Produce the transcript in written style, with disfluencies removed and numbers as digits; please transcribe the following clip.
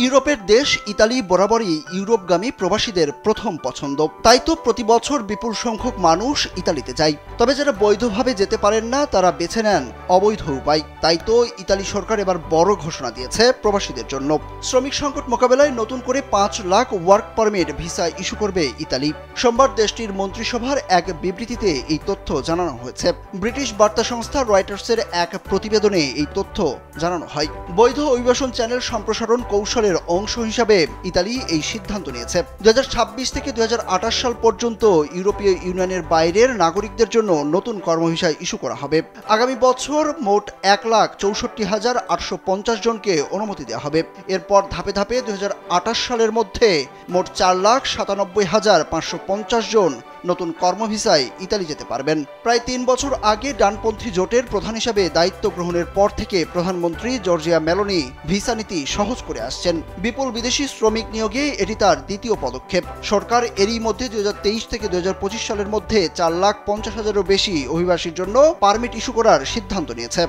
ইউরোপের দেশ ইতালি বরাবরই ইউরোপগামী প্রবাসীদের প্রথম পছন্দ। তাই তো প্রতি বছর বিপুল সংখ্যক মানুষ ইতালিতে যায়। তবে যারা বৈধভাবে যেতে পারেন না তারা বেছে নেন অবৈধ উপায়। তাই তো ইতালি সরকার এবার বড় ঘোষণা দিয়েছে প্রবাসীদের জন্য। শ্রমিক সংকট মোকাবেলায় নতুন করে 5 lakh work permit visa issue করবে ইতালি। সোমবার দেশটির মন্ত্রিসভার এক বিবৃতিতে এই তথ্য জানানো হয়েছে। ব্রিটিশ বার্তা সংস্থা রয়টার্সের এক প্রতিবেদনে এই তথ্য জানানো হয়। বৈধ অভিবাসন চ্যানেল সম্প্রসারণ কৌশলের অংশ হিসাবে ইতালি এই সিদ্ধান্ত নিয়েছে। 2026 থেকে 2028 সাল পর্যন্ত ইউরোপীয় ইউনিয়নের বাইরের নাগরিকদের জন্য নতুন কর্মভিসা ইস্যু করা হবে। আগামী বছর মোট 1,64,850 জনকে অনুমতি দেওয়া হবে। এরপর ধাপে ধাপে 2028 সালের মধ্যে মোট 4,97,550 জন নতুন কর্মভিসায় ইতালি যেতে পারবেন। প্রায় 3 বছর আগে ডানপন্থী জোটের প্রধান হিসাবে দায়িত্ব গ্রহণের পর থেকে প্রধানমন্ত্রী জর্জিয়া মেলোনি ভিসা নীতি সহজ করে আসছেন। বিপুল বিদেশি শ্রমিক নিয়োগে এটি তার দ্বিতীয় পদক্ষেপ। সরকার এরই মধ্যে 2023 থেকে 2025 সালের মধ্যে 4,50,000-এরও বেশি অভিবাসীর জন্য পারমিট ইস্যু করার সিদ্ধান্ত নিয়েছে।